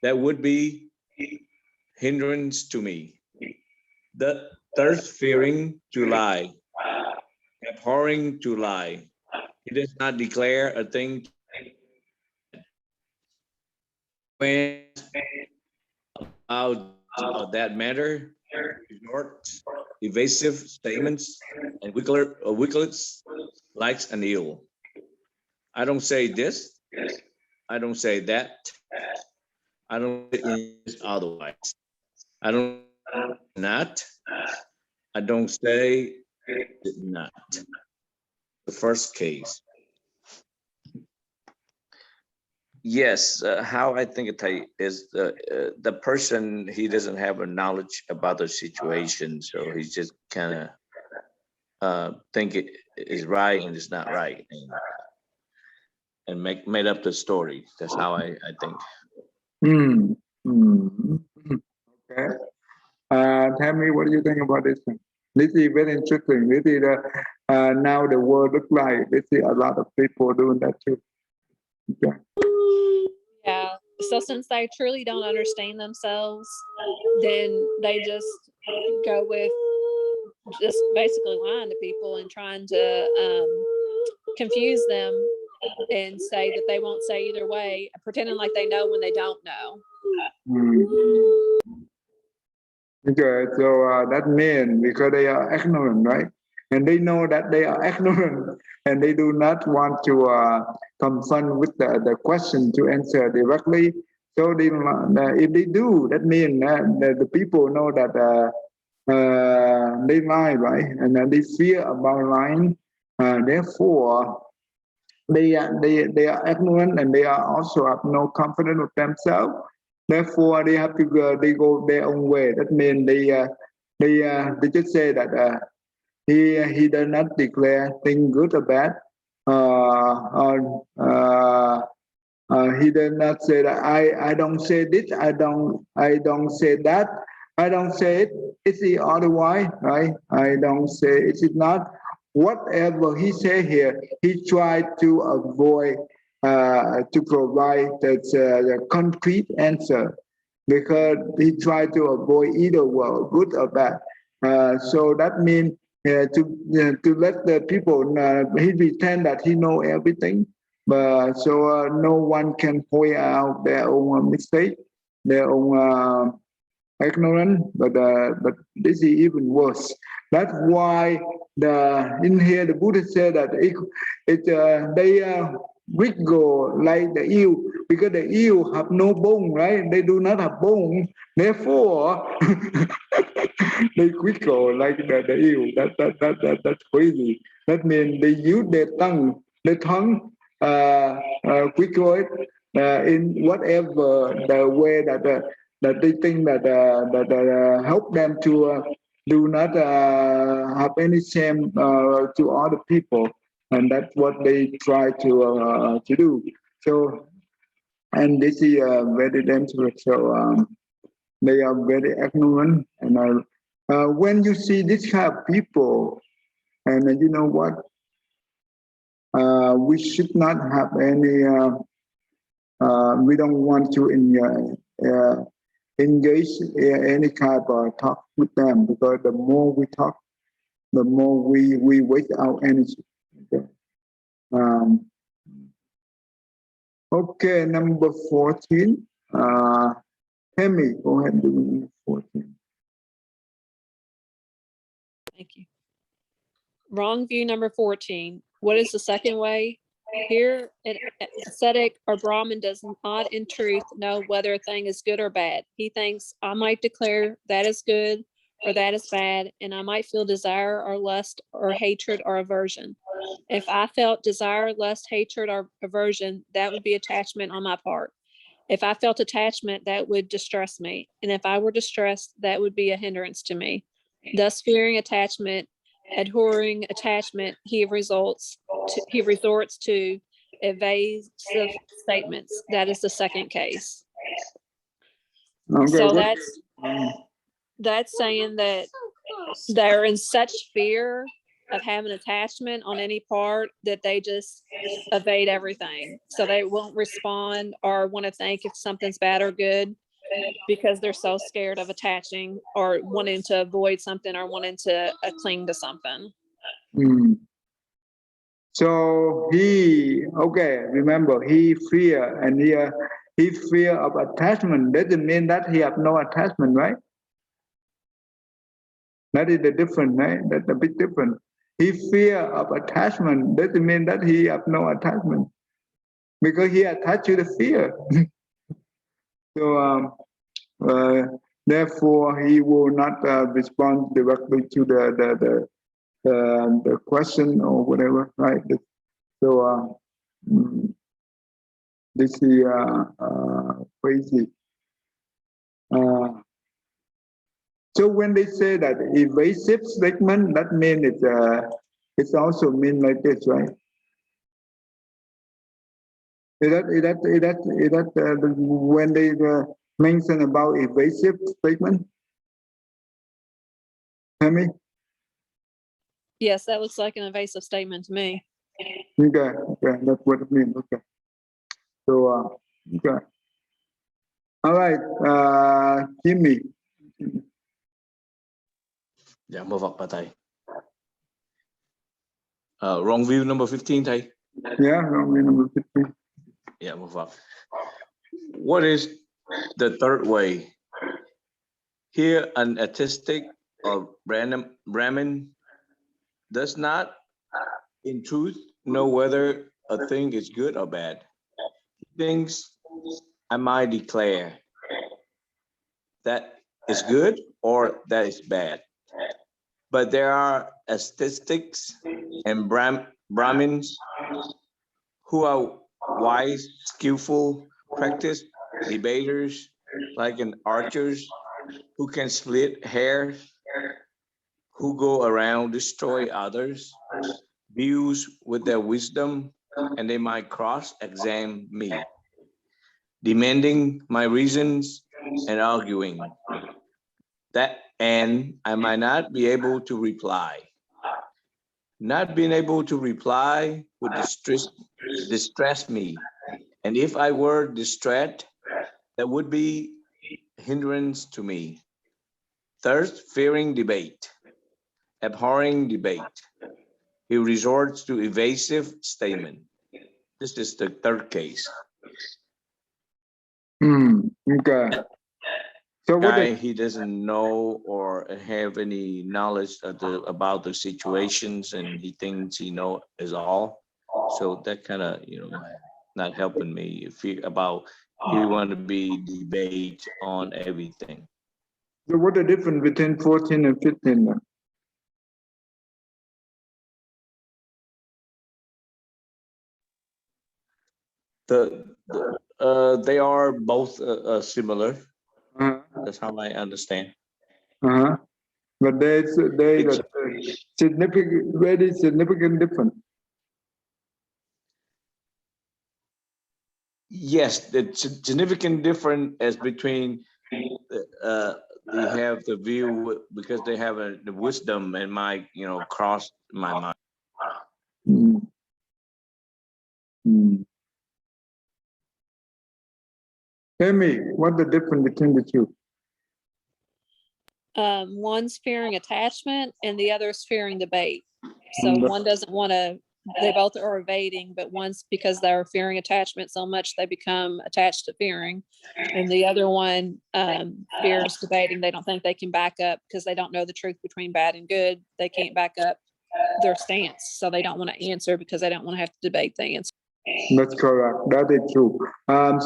that would be hindrance to me. The thirst fearing to lie, abhorring to lie. He does not declare a thing when about that matter, resort evasive statements and wigglets likes an eel. I don't say this, I don't say that, I don't say this otherwise. I don't not, I don't say did not. The first case. Yes, how I think it is the person, he doesn't have a knowledge about the situation, so he's just kind of think it is right and it's not right, and made up the story. That's how I think. Okay. Tell me, what do you think about this one? This is very interesting. This is now the world looks like. This is a lot of people doing that too. Okay. Yeah. So since they truly don't understand themselves, then they just go with just basically lying to people and trying to confuse them and say that they won't say either way, pretending like they know when they don't know. Okay, so that means because they are ignorant, right? And they know that they are ignorant, and they do not want to confront with the question to answer directly. So they, if they do, that means that the people know that they lie, right? And they fear about lying. Therefore, they are ignorant and they are also have no confidence of themselves. Therefore, they have to go, they go their own way. That means they just say that he does not declare things good or bad. He did not say that I don't say this, I don't say that, I don't say it. It's the other way, right? I don't say it is not. Whatever he say here, he tried to avoid to provide the concrete answer because he tried to avoid either well, good or bad. So that means to let the people he pretend that he know everything, but so no one can point out their own mistake, their own ignorant. But this is even worse. That's why in here the Buddha said that they wiggle like the eel because the eel have no bone, right? They do not have bone, therefore they wiggle like the eel. That's crazy. That means they use their tongue wiggle it in whatever the way that they think that help them to do not have any shame to other people, and that's what they try to do. So, and this is very dangerous. So they are very ignorant, and when you see this kind of people, and you know what, we should not have any. We don't want to engage in any kind of talk with them because the more we talk, the more we waste our energy. Okay, okay, number 14. Tammy, go ahead and do number 14. Thank you. Wrong view number 14. What is the second way? Here, an ascetic or Brahmin does not in truth know whether a thing is good or bad. He thinks, I might declare that is good or that is bad, and I might feel desire or lust or hatred or aversion. If I felt desire, lust, hatred, or aversion, that would be attachment on my part. If I felt attachment, that would distress me. And if I were distressed, that would be a hindrance to me. Thus, fearing attachment, abhorring attachment, he resorts to evasive statements. That is the second case. Okay, So what, that's saying that they're in such fear of having attachment on any part that they just evade everything. So they won't respond or want to think if something's bad or good because they're so scared of attaching or wanting to avoid something or wanting to cling to something. So remember, he fear and he fear of attachment. Doesn't mean that he have no attachment, right? That is the difference, right? That's a big difference. He fear of attachment doesn't mean that he have no attachment because he attached to the fear. So therefore, he will not respond directly to the question or whatever, right? So this is crazy. So when they say that evasive statement, that means it's also mean like this, right? When they mention about evasive statement? Tammy? Yes, that looks like an evasive statement to me. Okay, that's what it means. Okay. So okay. All right, Jimmy. Dạ, mô Phật bà thầy. Wrong view number 15, thầy. Yeah, wrong view number 15. Yeah, mô Phật. What is the third way? Here, an atheistic or Brahmin does not, in truth, know whether a thing is good or bad. He thinks, I might declare that is good or that is bad. But there are aesthetics and Brahmins who are wise, skillful, practiced debaters, like an archers, who can split hairs, who go around destroy others, views with their wisdom, and they might cross-examine me, demanding my reasons and arguing that, and I might not be able to reply. Not being able to reply would distress me. And if I were distressed, that would be hindrance to me. Third, fearing debate, abhorring debate. He resorts to evasive statement. This is the third case. Okay. So what Guy, is, he doesn't know or have any knowledge of about the situations, and he thinks he know is all. So that kind of not helping me feel about he want to be debate on everything. so what the difference between 14 and 15 then? They are both similar. Uh-huh. That's how I understand. Uh-huh. But there's It's a significant, very significant difference. yes, the significant difference is between they have the view because they have the wisdom and my cross my mind. Mm. Mm. Tell me, what the difference between the two? One's fearing attachment and the other's fearing debate. So Mm. one doesn't want to, they both are evading, but one's because they're fearing attachment so much they become attached to fearing. And the other one fears debating. They don't think they can back up because they don't know the truth between bad and good. They can't back up their stance. So they don't want to answer because they don't want to have to debate the answer. That's correct. That is true.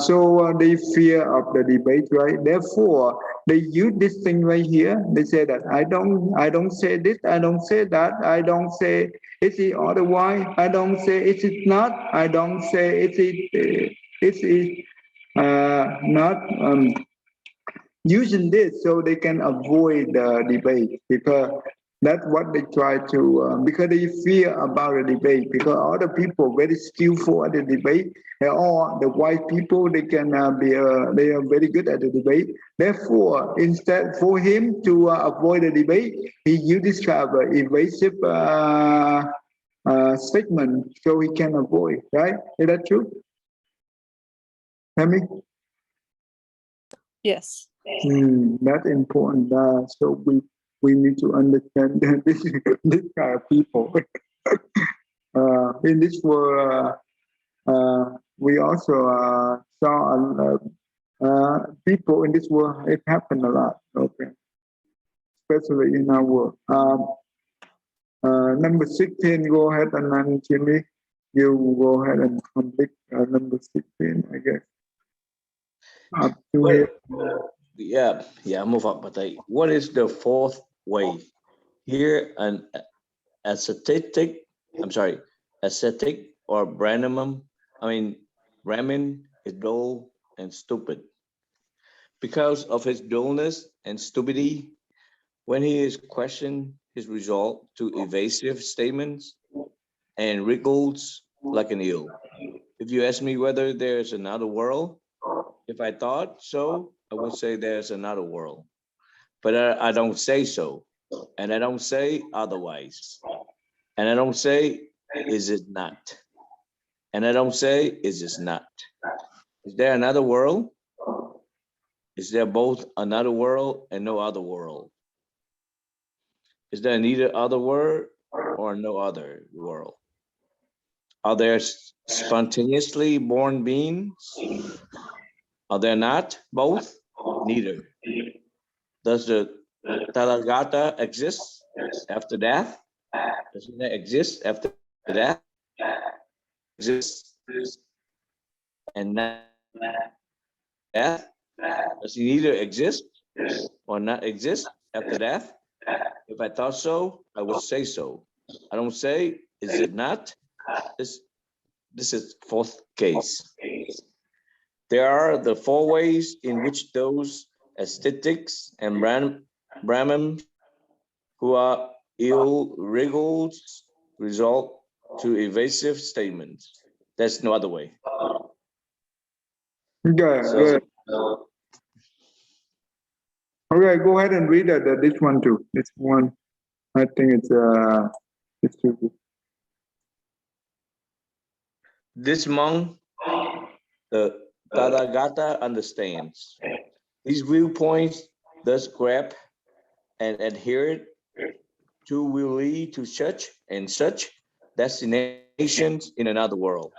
So they fear of the debate, right? Therefore, they use this thing right here. They say that I don't say this, I don't say that, I don't say is it otherwise, I don't say it is not, I don't say it is not. Using this so they can avoid the debate because that's what they try to because they fear about the debate because other people very skillful at the debate and all the white people they can they are very good at the debate. Therefore, instead for him to avoid the debate, he used this kind of evasive statement so he can avoid, right? Is that true? Tell me. Yes. That's important. So we need to understand that this kind of people. In this world, we also saw people in this world. It happened a lot. Okay, especially in our world. Number 16. Go ahead and then Jimmy, you go ahead and complete number 16. I guess up to What? here. Yeah, move up. But what is the fourth way? Here, an ascetic, I'm sorry, ascetic or Brahmin is dull and stupid. Because of his dullness and stupidity, when he is questioned, his result to evasive statements and wriggles like an eel. If you ask me whether there's another world, if I thought so, I would say there's another world. But I don't say so. And I don't say otherwise. And I don't say, is it not? And I don't say, is it not? Is there another world? Is there both another world and no other world? Is there neither other world or no other world? Are there spontaneously born beings? Are there not both? Neither. Does the Tathagata exist after death? Does he exist after death? Exists and not death? Does he neither exist or not exist after death? If I thought so, I would say so. I don't say, is it not? This, this is fourth case. There are the four ways in which those aesthetics and Brahmins who are ill-reguled result to evasive statements. There's no other way. Good, So, good. Okay, go ahead and read this one too. This one, I think it's too good. this monk, the Tathagata understands. These viewpoints thus grab and adhere to will lead to such and such destinations in another world.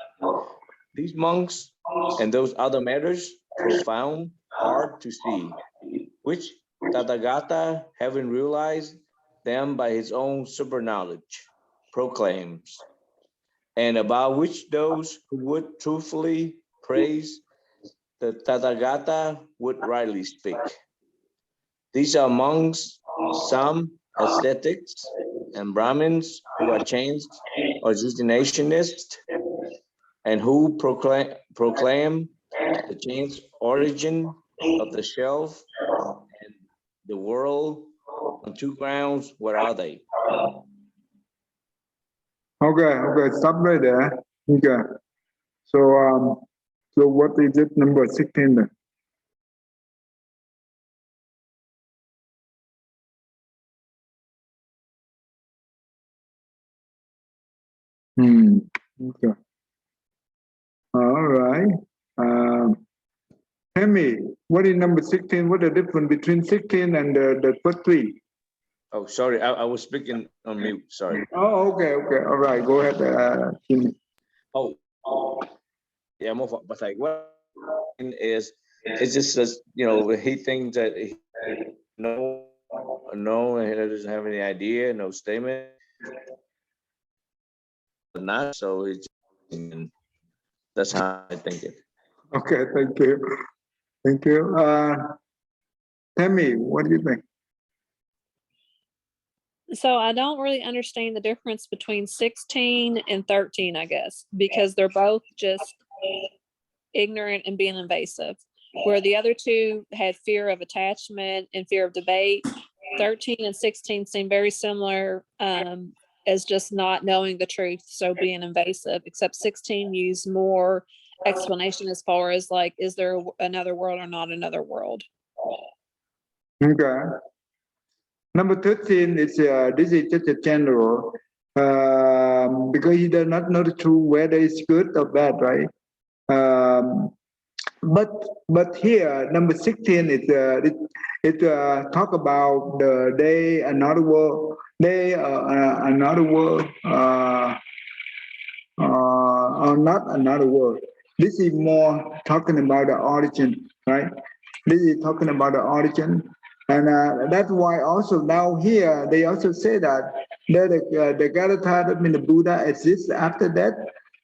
These monks and those other matters profound, hard to see, which Tathagata, having realized them by his own super knowledge, proclaims, and about which those who would truthfully praise the Tathagata would rightly speak. These are monks, some ascetics, and Brahmins who are changed originationists and who proclaim the changed origin of the self and the world on two grounds. What are they? Okay, stop right there. Okay. So what is it, number 16 then? Okay. All right. Tell me, what is number 16? What is the difference between 16 and the first three? Oh, sorry, I was speaking on mute. Sorry. Oh, okay. All right, go ahead. Jimmy. Oh, yeah, but like what is it's just as he thinks that he no, and he doesn't have any idea, no statement, not so it's that's how I think it. Okay, thank you. Thank you. Tell me, what do you think? So I don't really understand the difference between 16 and 13, I guess, because they're both just ignorant and being invasive. Where the other two had fear of attachment and fear of debate, 13 and 16 seem very similar as just not knowing the truth, so being invasive, except 16 used more explanation as far as like, is there another world or not another world? Okay. Number 13 is this is just a general because he does not know the truth whether it's good or bad, right? But here number 16 is it talk about the day another world another world or not another world. This is more talking about the origin, right? This is talking about the origin, and that's why also now here they also say that the Galatha, I mean the Buddha exists after that.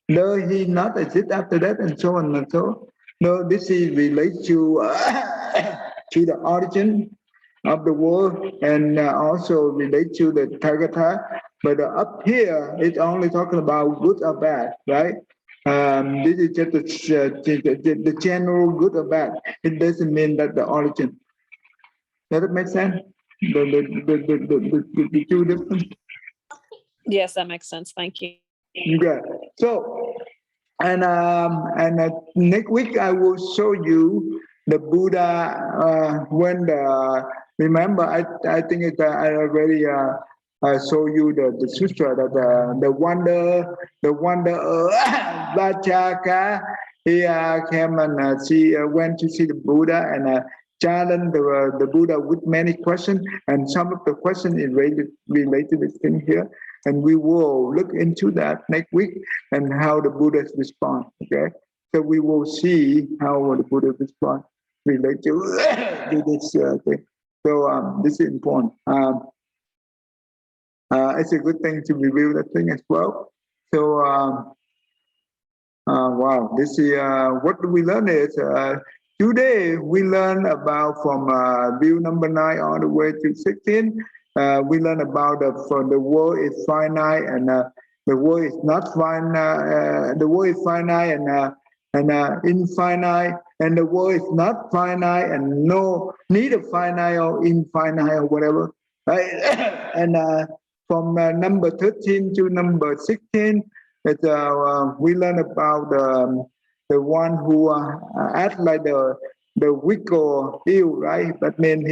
No, he not exist after that, and so on and so on. No, this is related to to the origin of the world and also relate to the Tathagata. But up here, it's only talking about good or bad, right? This is just the general good or bad. It doesn't mean that the origin. Does it make sense? The two different. Yes, that makes sense. Thank you. Okay. So, and next week I will show you the Buddha when the remember I think I already show you the sutra that the wonder Vajaka he came and went to see the Buddha and challenged the Buddha with many questions, and some of the questions is related to thing here, and we will look into that next week and how the Buddhas respond. Okay, so we will see how the Buddha respond related to this thing. So this is important. It's a good thing to review that thing as well. So wow, this is what we learn is today we learn about from view number 9 all the way to 16. we learn about for the world is finite and the world is not finite. The world is finite and infinite, and the world is not finite and no neither finite or infinite or whatever. Right? And from number 13 to number 16, we learn about the one who act like the weak or ill, right? That means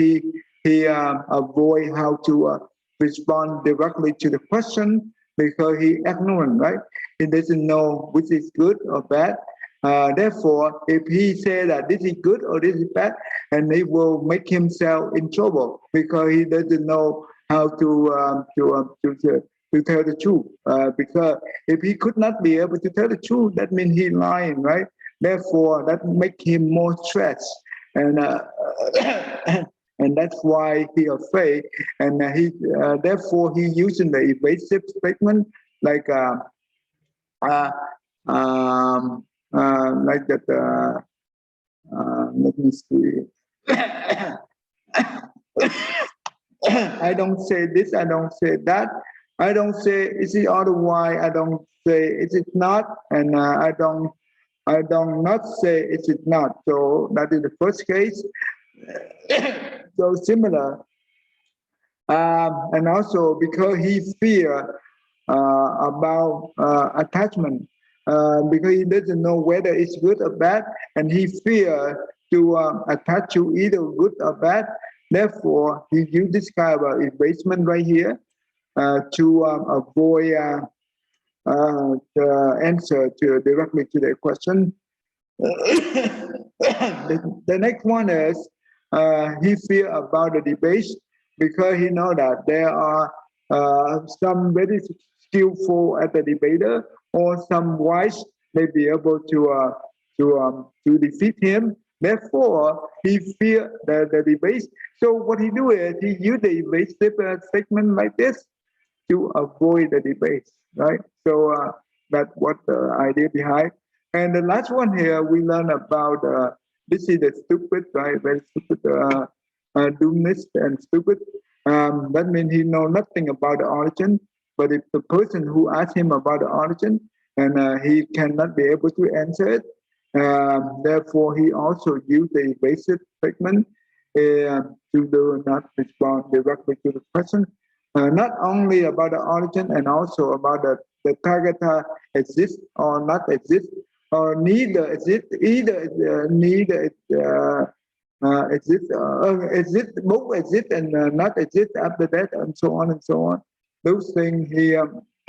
he avoid how to respond directly to the question because he ignorant, right? He doesn't know which is good or bad. Therefore, if he say that this is good or this is bad, and it will make himself in trouble because he doesn't know how to tell the truth. Because if he could not be able to tell the truth, that means he's lying, right? Therefore, that make him more stressed, and and that's why he afraid, and therefore he using the evasive statement like like that. Let me see. I don't say this. I don't say that. I don't say is it otherwise. I don't say is it not, and I don't not say is it not. So that is the first case. So similar, and also because he fear about attachment, because he doesn't know whether it's good or bad, and he fear to attach to either good or bad. Therefore, he used this kind of evasement right here to avoid the answer directly to the question. The next one is he fear about the debate because he know that there are some very skillful at the debater or some wise may be able to defeat him. Therefore, he fear the debate. So what he do is he use the evasive statement like this to avoid the debate, right? So that's what the idea behind. And the last one here, we learn about this is the stupid, right? Very stupid, doomness and stupid. That means he know nothing about the origin. But if the person who asks him about the origin and he cannot be able to answer it, therefore he also use the evasive statement to do not respond directly to the question. Not only about the origin and also about the Tathagata exists or not exist, or neither exist, either neither exist, exist, both exist and not exist after that, and so on and so on. Those things he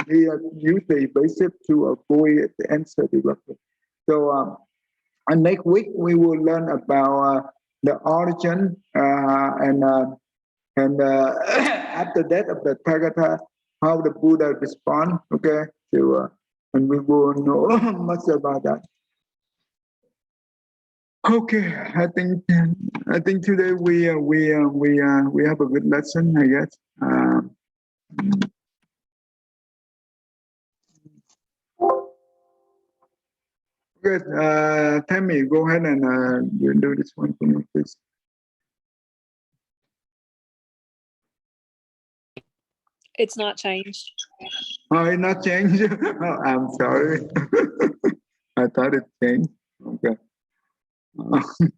used the evasive to avoid the answer directly. So and next week we will learn about the origin and after that of the Tathagata, how the Buddha respond. Okay, so and we will know much about that. Okay, I think today we have a good lesson, I guess. Good. Tammy, go ahead and you do this one for me, please. It's not changed. Oh, it not changed. Oh, I'm sorry. I thought it changed. Okay. Okay.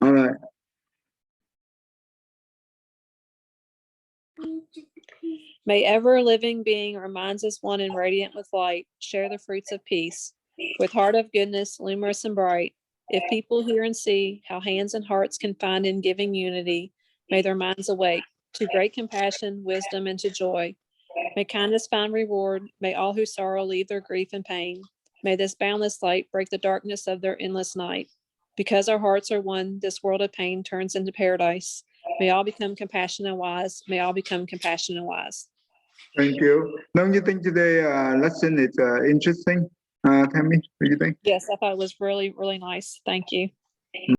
All right. May ever living being reminds us one and radiant with light, share the fruits of peace. With heart of goodness, luminous and bright, if people hear and see how hands and hearts can find in giving unity, may their minds awake to great compassion, wisdom, and to joy. May kindness find reward. May all who sorrow leave their grief and pain. May this boundless light break the darkness of their endless night. Because our hearts are one, this world of pain turns into paradise. May all become compassionate and wise. May all become compassionate and wise. Thank you. Don't you think today lesson is interesting, Tammy? What do you think? Yes, I thought it was really, really nice. Thank you.